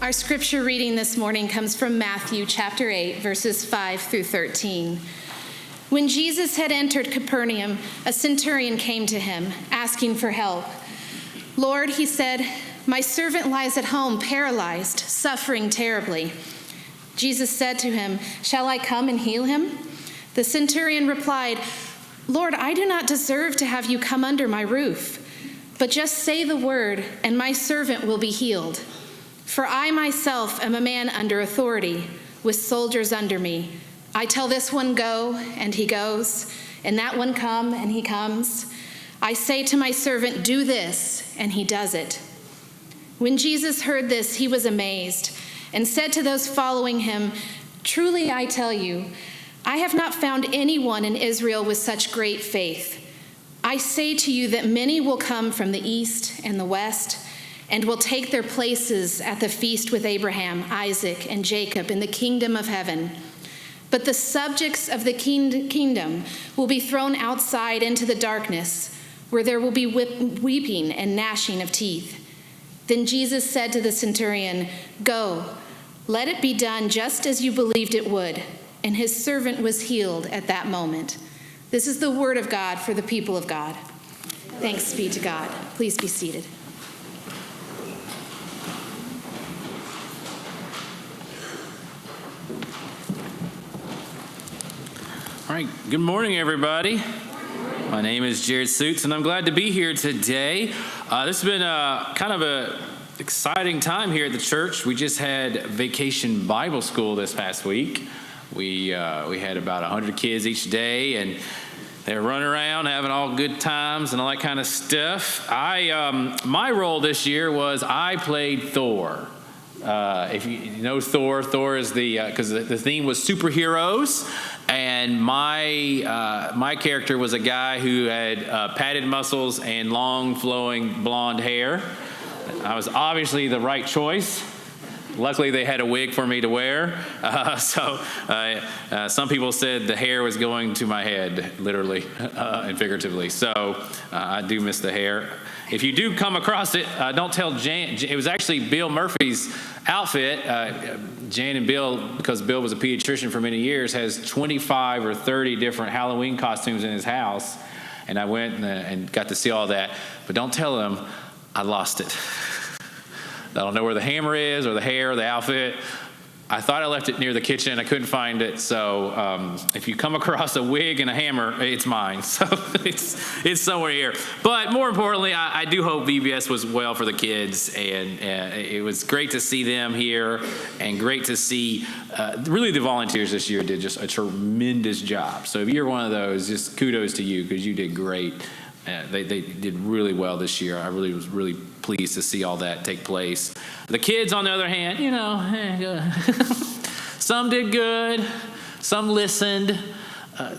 Our scripture reading this morning comes from Matthew chapter 8, verses 5 through 13. When Jesus had entered Capernaum, a centurion came to him, asking for help. "Lord," he said, "my servant lies at home, paralyzed, suffering terribly." Jesus said to him, "Shall I come and heal him?" The centurion replied, "Lord, I do not deserve to have you come under my roof, but just say the word, and my servant will be healed. For I myself am a man under authority, with soldiers under me. I tell this one, 'Go,' and he goes, and that one, 'Come,' and he comes. I say to my servant, 'Do this,' and he does it." When Jesus heard this, he was amazed, and said to those following him, "Truly I tell you, I have not found anyone in Israel with such great faith. I say to you that many will come from the east and the west, and will take their places at the feast with Abraham, Isaac, and Jacob in the kingdom of heaven. But the subjects of the kingdom will be thrown outside into the darkness, where there will be weeping and gnashing of teeth." Then Jesus said to the centurion, "Go, let it be done just as you believed it would." And his servant was healed at that moment. This is the word of God for the people of God. Thanks be to God. Please be seated. All right, good morning, everybody. My name is Jared Suits, and I'm glad to be here today. This has been kind of a exciting time here at the church. We just had Vacation Bible School this past week. We had about 100 kids each day, and they were running around having all good times and all that kind of stuff. My role this year was I played Thor. If you know Thor, Thor is because the theme was superheroes, and my character was a guy who had padded muscles and long flowing blonde hair. I was obviously the right choice. Luckily, they had a wig for me to wear. So some people said the hair was going to my head, literally and figuratively. So I do miss the hair. If you do come across it, don't tell Jan. It was actually Bill Murphy's outfit. Jan and Bill, because Bill was a pediatrician for many years, has 25 or 30 different Halloween costumes in his house. And I went and got to see all that. But don't tell him I lost it. I don't know where the hammer is or the hair or the outfit. I thought I left it near the kitchen. I couldn't find it. So if you come across a wig and a hammer, it's mine. So it's somewhere here. But more importantly, I do hope VBS was well for the kids. And it was great to see them here, and great to see really the volunteers this year did just a tremendous job. So if you're one of those, just kudos to you, because you did great. They did really well this year. I really was really pleased to see all that take place. The kids, on the other hand, some did good, some listened,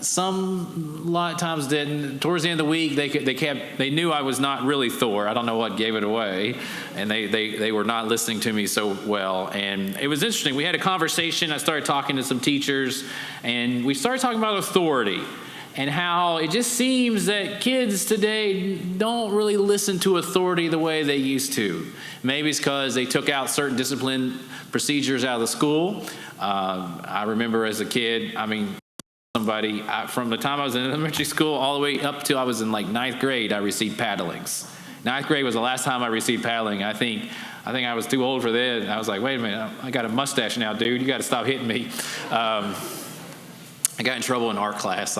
some a lot of times didn't. Towards the end of the week, they knew I was not really Thor. I don't know what gave it away, and they were not listening to me so well. And it was interesting. We had a conversation. I started talking to some teachers, and we started talking about authority, and how it just seems that kids today don't really listen to authority the way they used to. Maybe it's because they took out certain discipline procedures out of the school. I remember as a kid, from the time I was in elementary school all the way up till I was in like ninth grade, I received paddlings. Ninth grade was the last time I received paddling. I think I was too old for that. I was like, wait a minute, I got a mustache now, dude. You got to stop hitting me. I got in trouble in art class.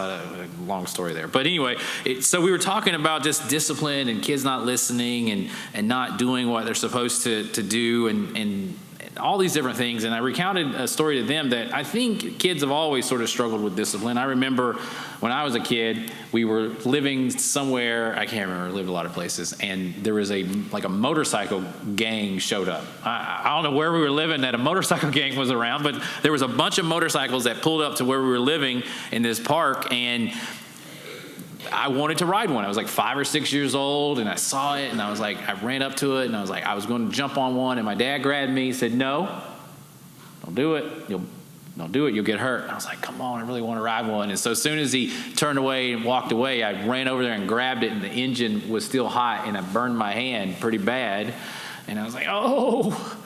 Long story there. But anyway, so we were talking about just discipline and kids not listening and not doing what they're supposed to do and all these different things. And I recounted a story to them that I think kids have always sort of struggled with discipline. I remember when I was a kid, we were living somewhere, I can't remember, lived a lot of places, and there was a motorcycle gang showed up. I don't know where we were living that a motorcycle gang was around, but there was a bunch of motorcycles that pulled up to where we were living in this park, and I wanted to ride one. I was like 5 or 6 years old, and I saw it, and I was like, I ran up to it, and I was like, I was going to jump on one, and my dad grabbed me and said, "No, don't do it. Don't do it. You'll get hurt." And I was like, come on, I really want to ride one. And so as soon as he turned away and walked away, I ran over there and grabbed it, and the engine was still hot, and I burned my hand pretty bad. And I was like, oh.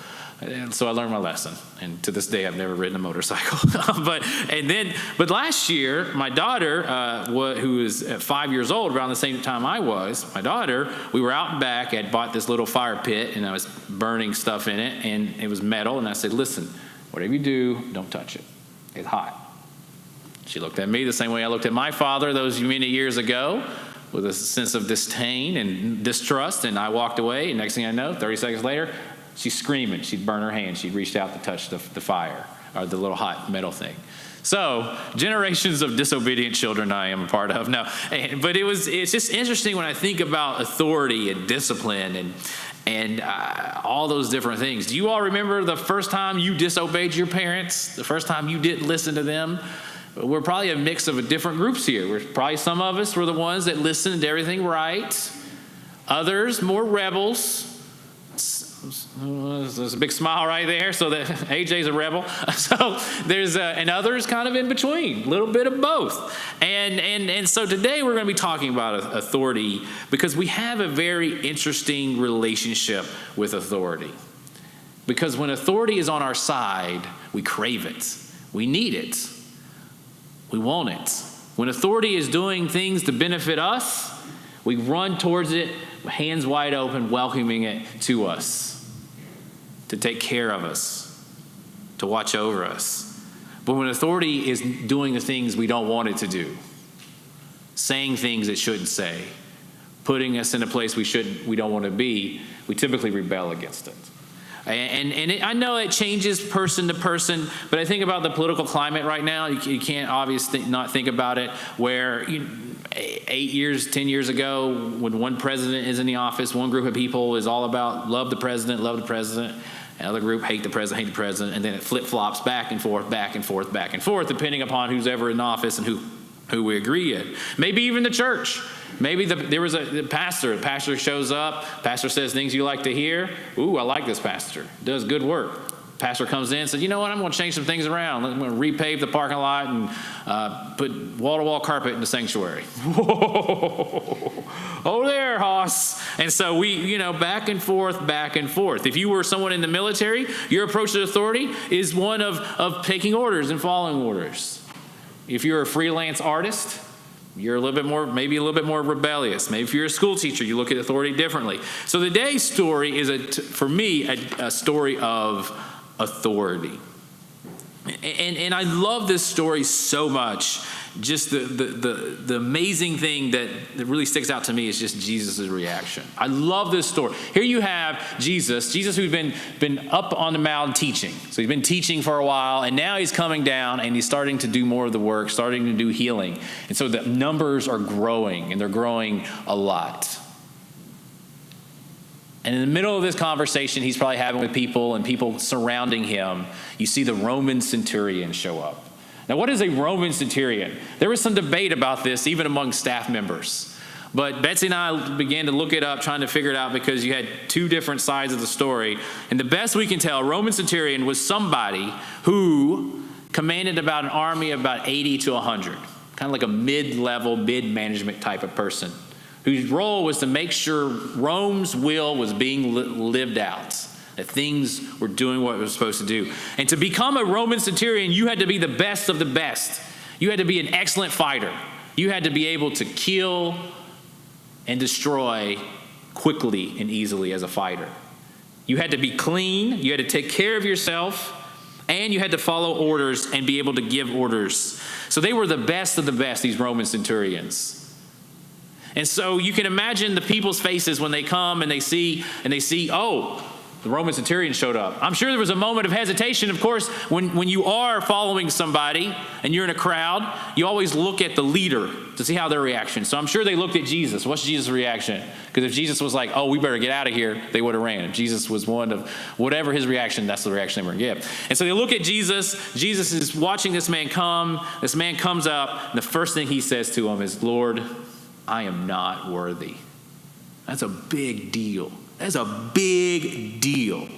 And so I learned my lesson, and to this day I've never ridden a motorcycle. But last year, my daughter, who was 5 years old, around the same time I was, my daughter, we were out and back. I had bought this little fire pit, and I was burning stuff in it, and it was metal. And I said, "Listen, whatever you do, don't touch it. It's hot." She looked at me the same way I looked at my father those many years ago, with a sense of disdain and distrust. And I walked away, and next thing I know, 30 seconds later, she's screaming. She'd burned her hand. She'd reached out to touch the fire, or the little hot metal thing. So, generations of disobedient children I am a part of. No, but it's just interesting when I think about authority and discipline and all those different things. Do you all remember the first time you disobeyed your parents? The first time you didn't listen to them? We're probably a mix of different groups here. We're probably, some of us were the ones that listened to everything right. Others, more rebels. There's a big smile right there, so that AJ's a rebel. So there's and others kind of in between, a little bit of both. And so today we're going to be talking about authority, because we have a very interesting relationship with authority. Because when authority is on our side, we crave it, we need it, we want it. When authority is doing things to benefit us, we run towards it, hands wide open, welcoming it to us, to take care of us, to watch over us. But when authority is doing the things we don't want it to do, saying things it shouldn't say, putting us in a place we don't want to be, we typically rebel against it. I know it changes person to person, but I think about the political climate right now. You can't obviously not think about it, where 8 years, 10 years ago, when one president is in the office, one group of people is all about love the president, another group hate the president, and then it flip-flops back and forth, depending upon who's ever in office and who we agree in. Maybe even the church. Maybe there was a pastor. The pastor shows up. Pastor says things you like to hear. Ooh, I like this pastor. Does good work. Pastor comes in and says, "You know what? I'm going to change some things around. I'm going to repave the parking lot and put wall-to-wall carpet in the sanctuary." Whoa. Oh, there, Hoss. And so we, back and forth. If you were someone in the military, your approach to authority is one of taking orders and following orders. If you're a freelance artist, you're maybe a little bit more rebellious. Maybe if you're a school teacher, you look at authority differently. So today's story is, for me, a story of authority. And I love this story so much. Just the amazing thing that really sticks out to me is just Jesus' reaction. I love this story. Here you have Jesus who's been up on the mountain teaching. So he's been teaching for a while, and now he's coming down and he's starting to do more of the work, starting to do healing. And so the numbers are growing, and they're growing a lot. And in the middle of this conversation he's probably having with people and people surrounding him, you see the Roman centurion show up. Now, what is a Roman centurion? There was some debate about this, even among staff members. But Betsy and I began to look it up, trying to figure it out, because you had two different sides of the story. And the best we can tell, a Roman centurion was somebody who commanded about an army of about 80 to 100, kind of like a mid-level, mid-management type of person, whose role was to make sure Rome's will was being lived out, that things were doing what it was supposed to do. And to become a Roman centurion, you had to be the best of the best. You had to be an excellent fighter. You had to be able to kill and destroy quickly and easily as a fighter. You had to be clean. You had to take care of yourself. And you had to follow orders and be able to give orders. So they were the best of the best, these Roman centurions. And so you can imagine the people's faces when they come and they see, oh, the Roman centurion showed up. I'm sure there was a moment of hesitation. Of course, when you are following somebody and you're in a crowd, you always look at the leader to see how their reaction. So I'm sure they looked at Jesus. What's Jesus' reaction? Because if Jesus was like, "Oh, we better get out of here," they would have ran. If Jesus was one of whatever his reaction, that's the reaction they were going to give. And so they look at Jesus. Jesus is watching this man come. This man comes up, and the first thing he says to him is, "Lord, I am not worthy." That's a big deal. That's a big deal.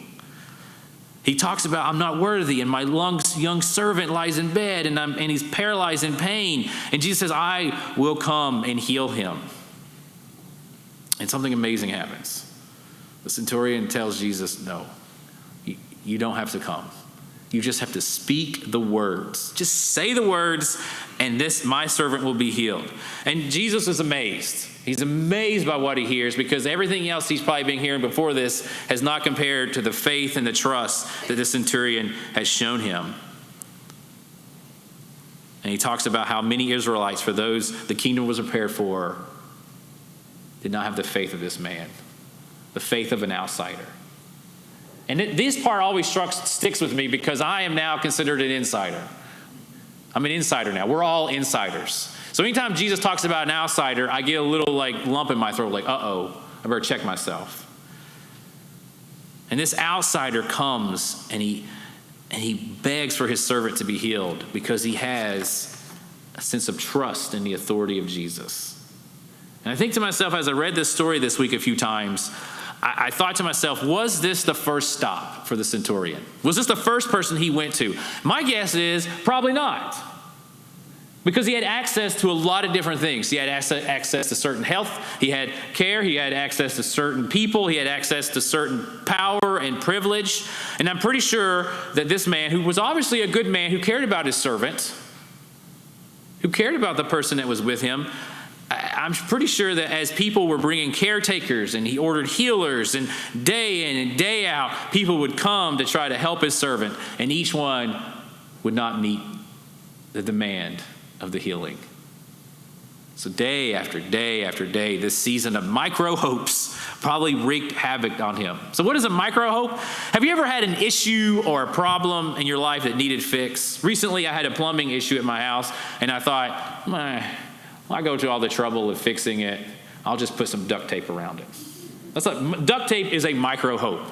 He talks about, "I'm not worthy, and my young servant lies in bed, and he's paralyzed in pain." And Jesus says, "I will come and heal him." And something amazing happens. The centurion tells Jesus, "No, you don't have to come. You just have to speak the words. Just say the words, and my servant will be healed. And Jesus is amazed. He's amazed by what he hears, because everything else he's probably been hearing before this has not compared to the faith and the trust that the centurion has shown him. And he talks about how many Israelites, for those the kingdom was prepared for, did not have the faith of this man, the faith of an outsider. And this part always sticks with me, because I am now considered an insider. I'm an insider now. We're all insiders. So anytime Jesus talks about an outsider, I get a little lump in my throat, uh-oh, I better check myself. And this outsider comes and he begs for his servant to be healed, because he has a sense of trust in the authority of Jesus. And I think to myself, as I read this story this week a few times, I thought to myself, was this the first stop for the centurion? Was this the first person he went to? My guess is probably not. Because he had access to a lot of different things. He had access to certain health. He had care. He had access to certain people. He had access to certain power and privilege. And I'm pretty sure that this man, who was obviously a good man, who cared about his servant, who cared about the person that was with him, I'm pretty sure that as people were bringing caretakers and he ordered healers, and day in and day out, people would come to try to help his servant, and each one would not meet the demand of the healing. So day after day after day, this season of micro hopes probably wreaked havoc on him. So what is a micro hope? Have you ever had an issue or a problem in your life that needed fix? Recently, I had a plumbing issue at my house, and I thought, I go to all the trouble of fixing it, I'll just put some duct tape around it. Duct tape is a micro hope.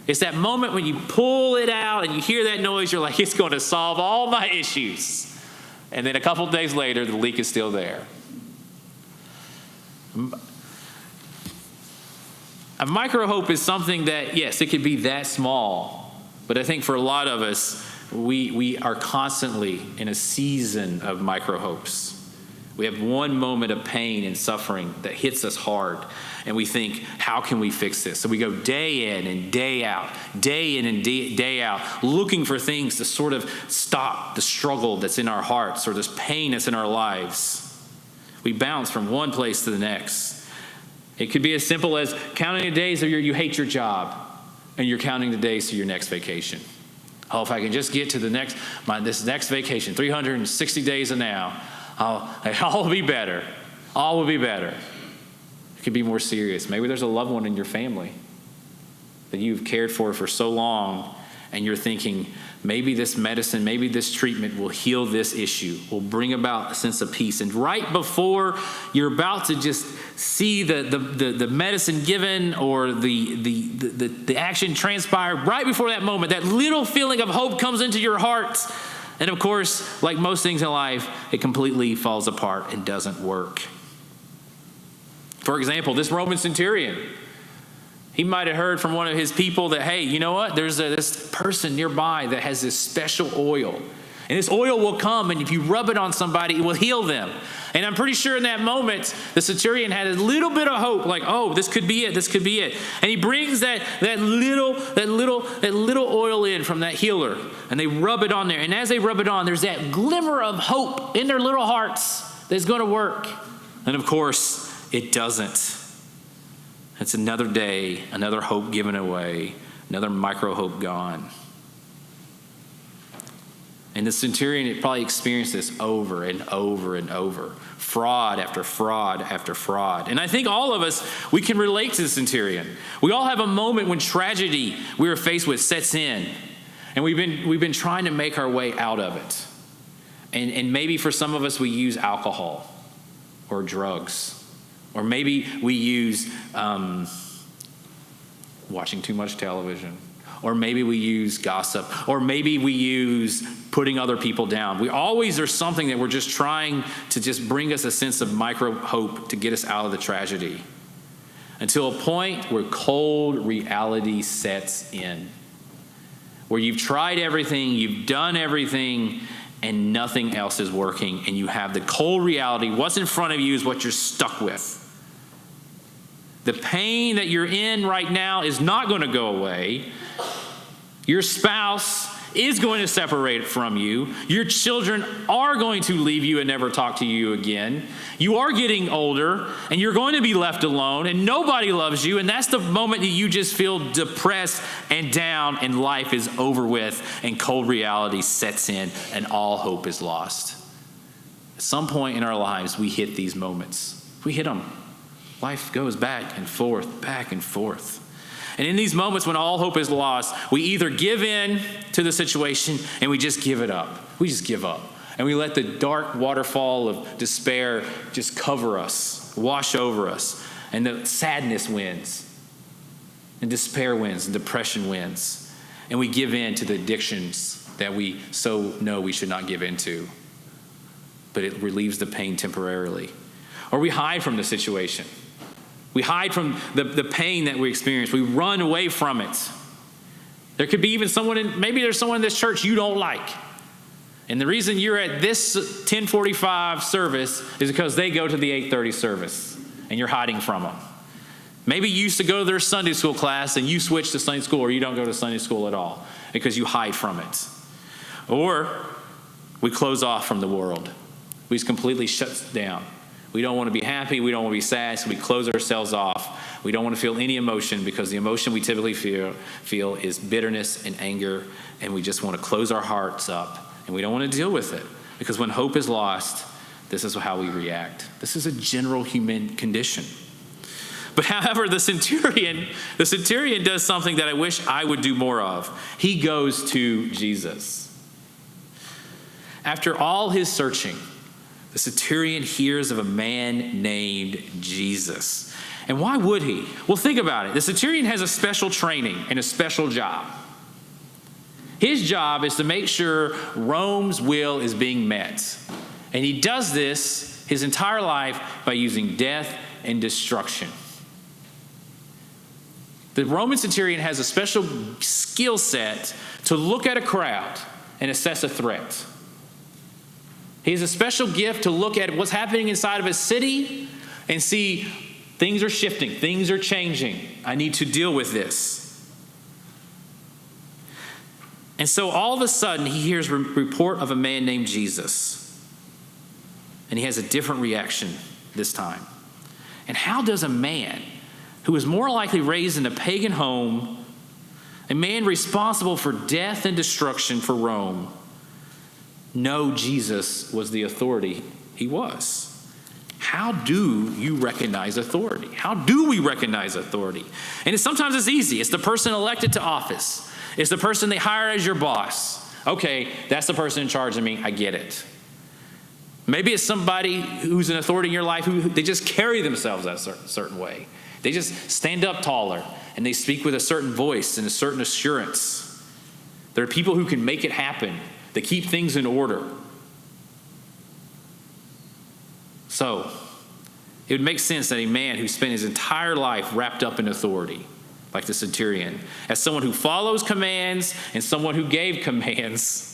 It's that moment when you pull it out and you hear that noise, you're like, it's going to solve all my issues. And then a couple days later, the leak is still there. A micro hope is something that, yes, it could be that small. But I think for a lot of us, we are constantly in a season of micro hopes. We have one moment of pain and suffering that hits us hard, and we think, how can we fix this? So we go day in and day out, day out, looking for things to sort of stop the struggle that's in our hearts or this pain that's in our lives. We bounce from one place to the next. It could be as simple as counting the days that you hate your job, and you're counting the days to your next vacation. Oh, if I can just get to this next vacation, 360 days from now, all will be better. All will be better. It could be more serious. Maybe there's a loved one in your family that you've cared for so long, and you're thinking, maybe this medicine, maybe this treatment will heal this issue, will bring about a sense of peace. And right before you're about to just see the medicine given or the action transpire, right before that moment, that little feeling of hope comes into your heart. And of course, like most things in life, it completely falls apart and doesn't work. For example, this Roman centurion, he might have heard from one of his people that, hey, you know what? There's this person nearby that has this special oil. And this oil will come, and if you rub it on somebody, it will heal them. And I'm pretty sure in that moment, the centurion had a little bit of hope, like, oh, this could be it, this could be it. And he brings that little oil in from that healer, and they rub it on there. And as they rub it on, there's that glimmer of hope in their little hearts that's going to work. And of course, it doesn't. It's another day, another hope given away, another micro hope gone. And the centurion had probably experienced this over and over and over. Fraud after fraud after fraud. And I think all of us, we can relate to the centurion. We all have a moment when tragedy we are faced with sets in. And we've been trying to make our way out of it. And maybe for some of us, we use alcohol or drugs. Or maybe we use watching too much television. Or maybe we use gossip. Or maybe we use putting other people down. There's something that we're just trying to just bring us a sense of micro hope to get us out of the tragedy. Until a point where cold reality sets in. Where you've tried everything, you've done everything, and nothing else is working. And you have the cold reality. What's in front of you is what you're stuck with. The pain that you're in right now is not going to go away. Your spouse is going to separate from you. Your children are going to leave you and never talk to you again. You are getting older, and you're going to be left alone, and nobody loves you, and that's the moment that you just feel depressed and down, and life is over with, and cold reality sets in, and all hope is lost. At some point in our lives, we hit these moments. We hit them. Life goes back and forth, back and forth. And in these moments when all hope is lost, we either give in to the situation and we just give it up. We just give up. And we let the dark waterfall of despair just cover us, wash over us. And the sadness wins. And despair wins, and depression wins. And we give in to the addictions that we so know we should not give into. But it relieves the pain temporarily. Or we hide from the situation. We hide from the pain that we experience. We run away from it. There could be even maybe there's someone in this church you don't like. And the reason you're at this 10:45 service is because they go to the 8:30 service, and you're hiding from them. Maybe you used to go to their Sunday school class, and you switch to Sunday school, or you don't go to Sunday school at all because you hide from it. Or we close off from the world. We just completely shut down. We don't want to be happy. We don't want to be sad, so we close ourselves off. We don't want to feel any emotion because the emotion we typically feel is bitterness and anger, and we just want to close our hearts up, and we don't want to deal with it because when hope is lost, this is how we react. This is a general human condition. But however, the centurion does something that I wish I would do more of. He goes to Jesus. After all his searching, the centurion hears of a man named Jesus. And why would he? Well, think about it. The centurion has a special training and a special job. His job is to make sure Rome's will is being met. And he does this his entire life by using death and destruction. The Roman centurion has a special skill set to look at a crowd and assess a threat. He has a special gift to look at what's happening inside of a city and see things are shifting, things are changing. I need to deal with this. And so all of a sudden, he hears a report of a man named Jesus. And he has a different reaction this time. And how does a man who was more likely raised in a pagan home, a man responsible for death and destruction for Rome, know Jesus was the authority he was? How do you recognize authority? How do we recognize authority? And sometimes it's easy. It's the person elected to office. It's the person they hire as your boss. Okay, that's the person in charge of me. I get it. Maybe it's somebody who's an authority in your life who they just carry themselves that certain way. They just stand up taller and they speak with a certain voice and a certain assurance. There are people who can make it happen. They keep things in order. So, it would make sense that a man who spent his entire life wrapped up in authority, like the centurion, as someone who follows commands and someone who gave commands,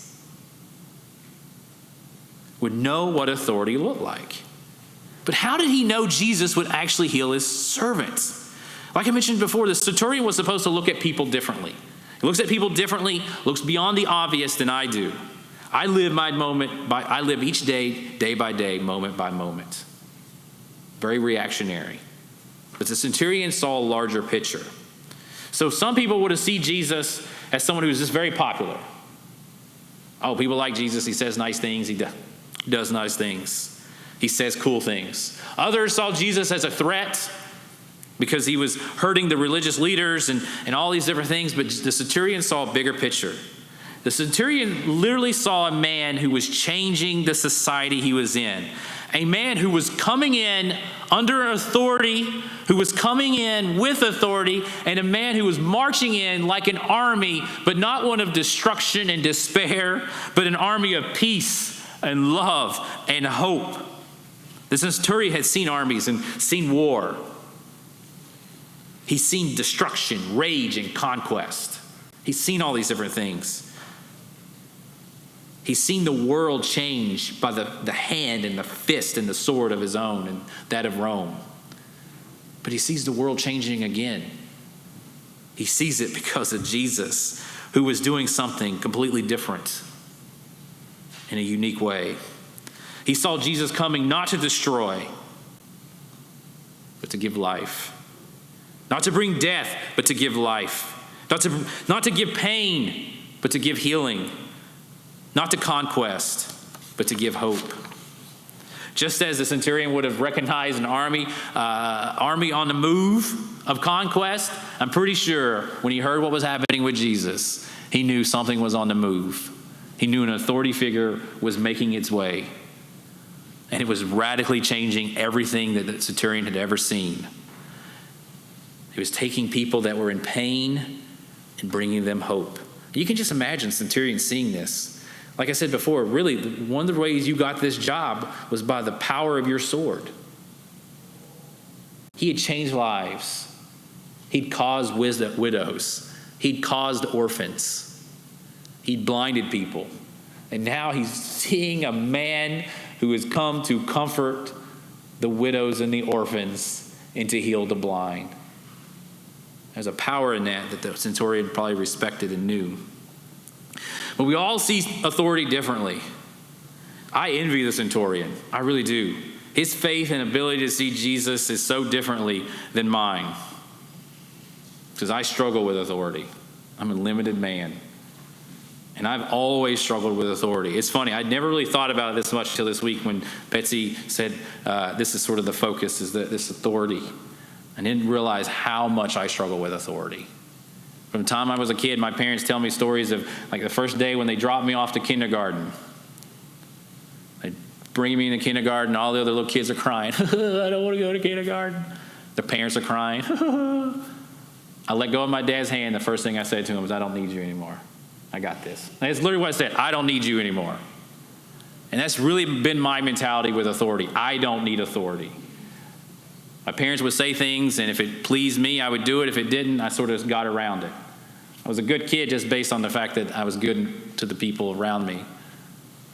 would know what authority looked like. But how did he know Jesus would actually heal his servants? Like I mentioned before, the centurion was supposed to look at people differently. He looks at people differently, looks beyond the obvious than I do. I live each day by day, moment by moment. Very reactionary. But the centurion saw a larger picture. So some people would have seen Jesus as someone who was just very popular. Oh, people like Jesus. He says nice things. He does nice things. He says cool things. Others saw Jesus as a threat because he was hurting the religious leaders and all these different things. But the centurion saw a bigger picture. The centurion literally saw a man who was changing the society he was in. A man who was coming in under authority, who was coming in with authority, and a man who was marching in like an army, but not one of destruction and despair, but an army of peace and love and hope. The centurion had seen armies and seen war. He's seen destruction, rage, and conquest. He's seen all these different things. He's seen the world change by the hand and the fist and the sword of his own and that of Rome. But he sees the world changing again. He sees it because of Jesus. who was doing something completely different in a unique way. He saw Jesus coming not to destroy, but to give life. Not to bring death, but to give life. Not to give pain, but to give healing. Not to conquest, but to give hope. Just as the centurion would have recognized an army on the move of conquest, I'm pretty sure when he heard what was happening with Jesus, he knew something was on the move. He knew an authority figure was making its way. And it was radically changing everything that the centurion had ever seen. He was taking people that were in pain and bringing them hope. You can just imagine centurion seeing this. Like I said before, really, one of the ways you got this job was by the power of your sword. He had changed lives. He'd caused widows. He'd caused orphans. He'd blinded people. And now he's seeing a man who has come to comfort the widows and the orphans and to heal the blind. There's a power in that the centurion probably respected and knew. But we all see authority differently. I envy the centurion. I really do. His faith and ability to see Jesus is so differently than mine. Because I struggle with authority. I'm a limited man. And I've always struggled with authority. It's funny, I'd never really thought about it this much until this week when Betsy said, this is sort of the focus, is this authority. I didn't realize how much I struggle with authority. From the time I was a kid, my parents tell me stories of like the first day when they dropped me off to kindergarten. They bring me into kindergarten, all the other little kids are crying. I don't want to go to kindergarten. Their parents are crying. I let go of my dad's hand. The first thing I said to him was, I don't need you anymore. I got this. And that's literally what I said. I don't need you anymore. And that's really been my mentality with authority. I don't need authority. My parents would say things, and if it pleased me, I would do it. If it didn't, I sort of got around it. I was a good kid just based on the fact that I was good to the people around me.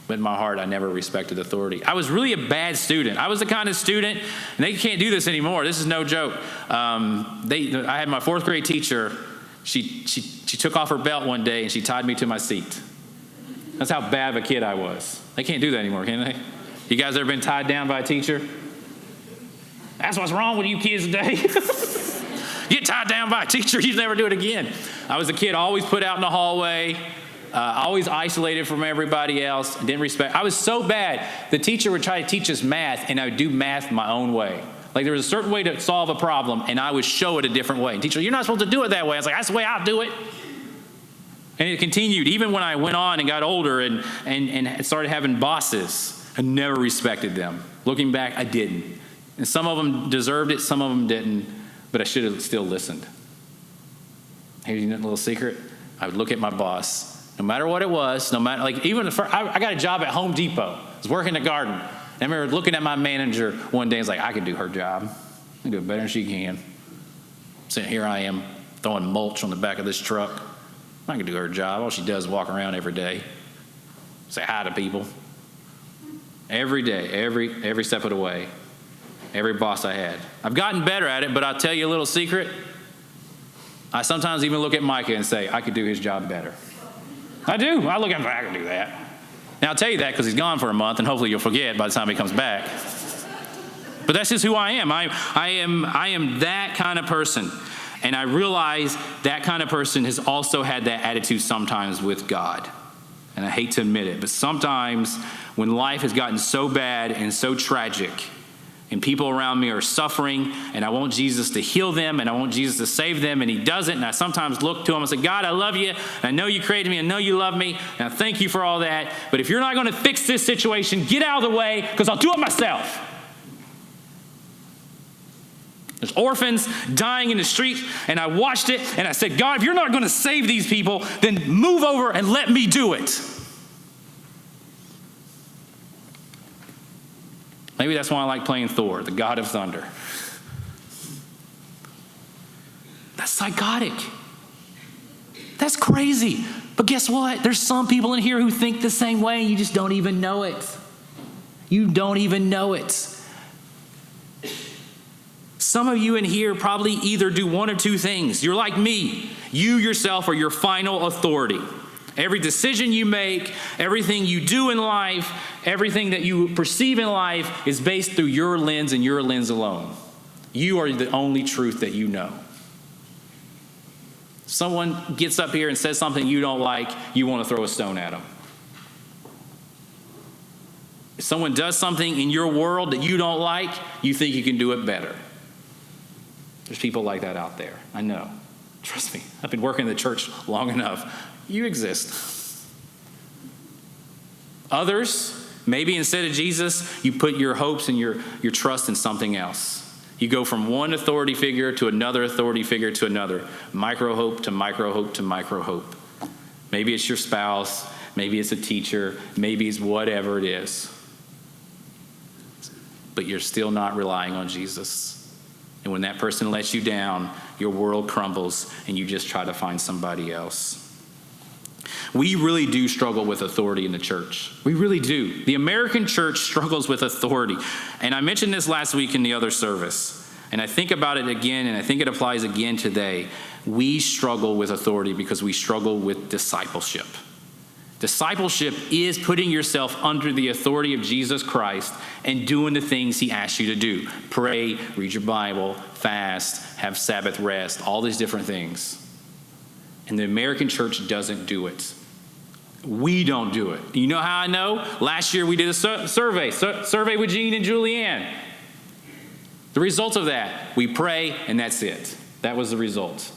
But in my heart, I never respected authority. I was really a bad student. I was the kind of student, and they can't do this anymore. This is no joke. I had my fourth grade teacher. She took off her belt one day, and she tied me to my seat. That's how bad of a kid I was. They can't do that anymore, can they? You guys ever been tied down by a teacher? That's what's wrong with you kids today. Get tied down by a teacher, you never do it again. I was a kid always put out in the hallway, always isolated from everybody else, didn't respect. I was so bad, the teacher would try to teach us math, and I would do math my own way. Like there was a certain way to solve a problem, and I would show it a different way. And teacher, you're not supposed to do it that way. I was like, that's the way I'll do it. And it continued, even when I went on and got older and started having bosses. I never respected them. Looking back, I didn't. And some of them deserved it, some of them didn't, but I should have still listened. Here's a little secret. I would look at my boss, no matter what it was, no matter, like even I got a job at Home Depot. I was working in the garden. And I remember looking at my manager one day, I was like, I can do her job. I can do it better than she can. So here I am, throwing mulch on the back of this truck. I can do her job. All she does is walk around every day, say hi to people. Every day, every step of the way. Every boss I had. I've gotten better at it, but I'll tell you a little secret. I sometimes even look at Micah and say, I could do his job better. I do. I look at him, I can do that. Now, I'll tell you that because he's gone for a month, and hopefully you'll forget by the time he comes back. But that's just who I am. I am that kind of person. And I realize that kind of person has also had that attitude sometimes with God. And I hate to admit it, but sometimes when life has gotten so bad and so tragic, and people around me are suffering, and I want Jesus to heal them, and I want Jesus to save them, and he doesn't, and I sometimes look to him and say, God, I love you, and I know you created me, I know you love me, and I thank you for all that, but if you're not going to fix this situation, get out of the way, because I'll do it myself. There's orphans dying in the street, and I watched it, and I said, God, if you're not going to save these people, then move over and let me do it. Maybe that's why I like playing Thor, the God of Thunder. That's psychotic. That's crazy. But guess what? There's some people in here who think the same way, and you just don't even know it. You don't even know it. Some of you in here probably either do one of two things. You're like me, You yourself are your final authority. Every decision you make, everything you do in life, everything that you perceive in life is based through your lens and your lens alone. You are the only truth that you know. Someone gets up here and says something you don't like, you want to throw a stone at them. If someone does something in your world that you don't like, you think you can do it better. There's people like that out there. I know. Trust me. I've been working in the church long enough. You exist. Others, maybe instead of Jesus, you put your hopes and your trust in something else. You go from one authority figure to another authority figure to another. Micro hope to micro hope to micro hope. Maybe it's your spouse. Maybe it's a teacher. Maybe it's whatever it is. But you're still not relying on Jesus. And when that person lets you down, your world crumbles and you just try to find somebody else. We really do struggle with authority in the church. We really do. The American church struggles with authority. And I mentioned this last week in the other service. And I think about it again, and I think it applies again today. We struggle with authority because we struggle with discipleship. Discipleship is putting yourself under the authority of Jesus Christ and doing the things he asks you to do. Pray, read your Bible, fast, have Sabbath rest, all these different things. And the American church doesn't do it. We don't do it. You know how I know? Last year we did a survey with Jean and Julianne. The result of that, we pray and that's it. That was the result.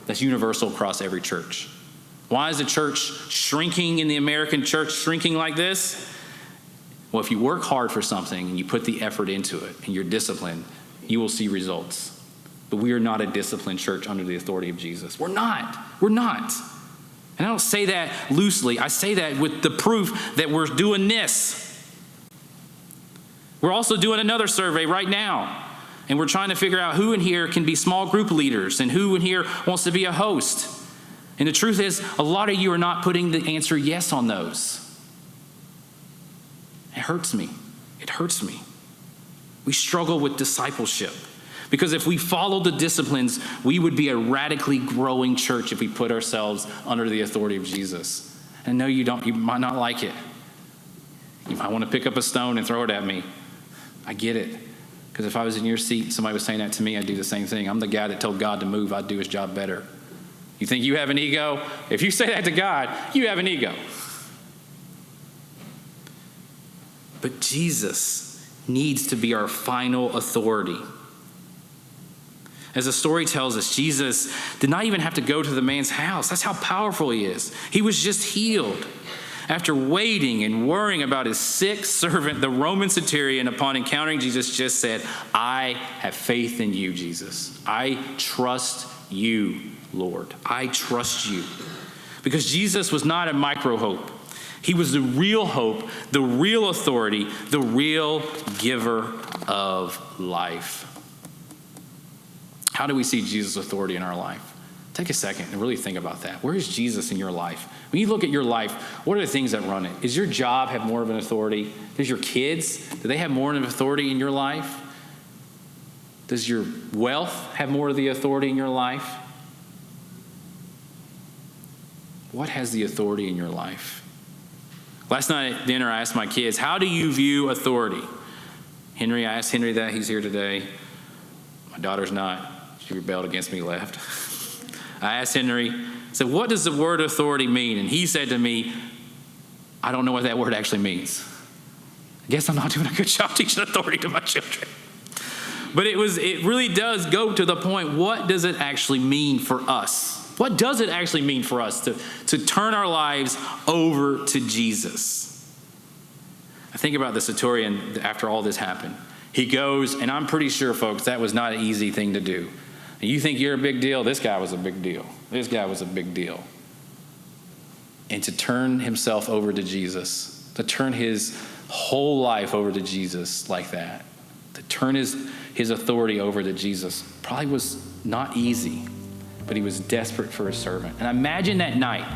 That's universal across every church. Why is the church shrinking in the American church, shrinking like this? Well, if you work hard for something and you put the effort into it and you're disciplined, you will see results. But we are not a disciplined church under the authority of Jesus. We're not. We're not. And I don't say that loosely. I say that with the proof that we're doing this. We're also doing another survey right now. And we're trying to figure out who in here can be small group leaders and who in here wants to be a host. And the truth is, a lot of you are not putting the answer yes on those. It hurts me. It hurts me. We struggle with discipleship. Because if we followed the disciplines, we would be a radically growing church if we put ourselves under the authority of Jesus. And no, you don't. You might not like it. You might want to pick up a stone and throw it at me. I get it. Because if I was in your seat and somebody was saying that to me, I'd do the same thing. I'm the guy that told God to move. I'd do his job better. You think you have an ego? If you say that to God, you have an ego. But Jesus needs to be our final authority. As the story tells us, Jesus did not even have to go to the man's house. That's how powerful he is. He was just healed. After waiting and worrying about his sick servant, the Roman centurion, upon encountering Jesus, just said, I have faith in you, Jesus. I trust you, Lord. I trust you. Because Jesus was not a micro hope. He was the real hope, the real authority, the real giver of life. How do we see Jesus' authority in our life? Take a second and really think about that. Where is Jesus in your life? When you look at your life, what are the things that run it? Does your job have more of an authority? Does your kids, do they have more of an authority in your life? Does your wealth have more of the authority in your life? What has the authority in your life? Last night at dinner, I asked my kids, how do you view authority? I asked Henry that. He's here today. My daughter's not. She rebelled against me, left. I asked Henry, I said, what does the word authority mean? And he said to me, I don't know what that word actually means. I guess I'm not doing a good job teaching authority to my children. But it really does go to the point, what does it actually mean for us? What does it actually mean for us to turn our lives over to Jesus? I think about the centurion after all this happened. He goes, and I'm pretty sure, folks, that was not an easy thing to do. And you think you're a big deal? This guy was a big deal. This guy was a big deal. And to turn himself over to Jesus, to turn his whole life over to Jesus like that, to turn his authority over to Jesus probably was not easy, but he was desperate for his servant. And imagine that night.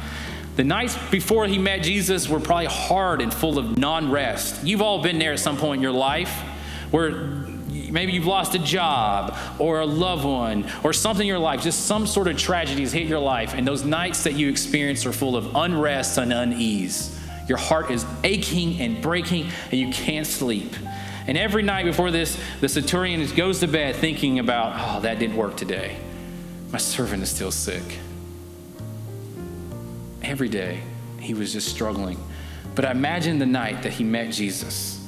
The nights before he met Jesus were probably hard and full of non-rest. You've all been there at some point in your life where maybe you've lost a job or a loved one or something in your life, just some sort of tragedy has hit your life, and those nights that you experience are full of unrest and unease. Your heart is aching and breaking, and you can't sleep. And every night before this, the centurion goes to bed thinking about, oh, that didn't work today. My servant is still sick. Every day, he was just struggling. But I imagine the night that he met Jesus,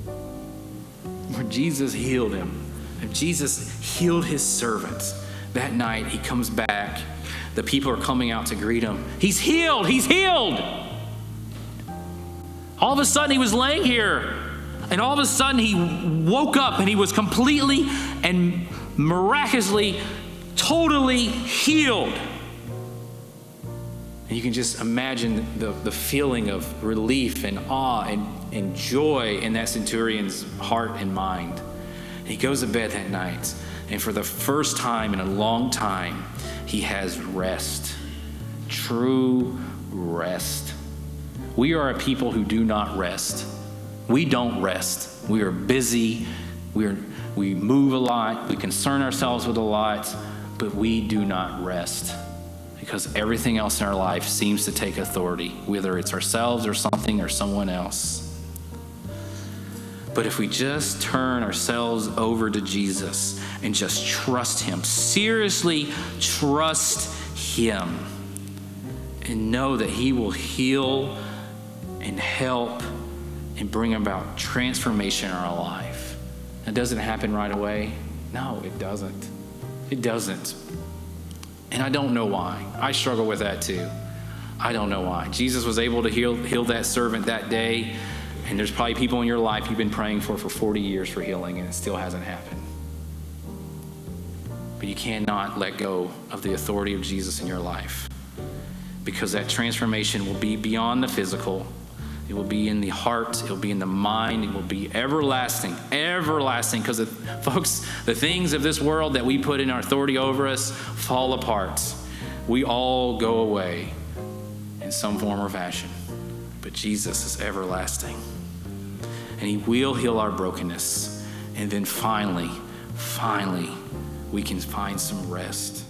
where Jesus healed him. If Jesus healed his servant, that night he comes back. The people are coming out to greet him. He's healed. He's healed. All of a sudden, he was laying here, and all of a sudden, he woke up, and he was completely and miraculously, totally healed. And you can just imagine the feeling of relief and awe and joy in that centurion's heart and mind. And he goes to bed that night, and for the first time in a long time, he has rest, true rest. We are a people who do not rest. We don't rest. We are busy. We move a lot. We concern ourselves with a lot, but we do not rest because everything else in our life seems to take authority, whether it's ourselves or something or someone else. But if we just turn ourselves over to Jesus and just trust him, seriously trust him, and know that he will heal and help and bring about transformation in our life. It doesn't happen right away. No, it doesn't. It doesn't. And I don't know why. I struggle with that too. I don't know why. Jesus was able to heal that servant that day, and there's probably people in your life you've been praying for 40 years for healing, and it still hasn't happened. But you cannot let go of the authority of Jesus in your life, because that transformation will be beyond the physical. It will be in the heart. It will be in the mind. It will be everlasting, everlasting. Because, folks, the things of this world that we put in our authority over us fall apart. We all go away in some form or fashion. But Jesus is everlasting. And he will heal our brokenness. And then finally, we can find some rest.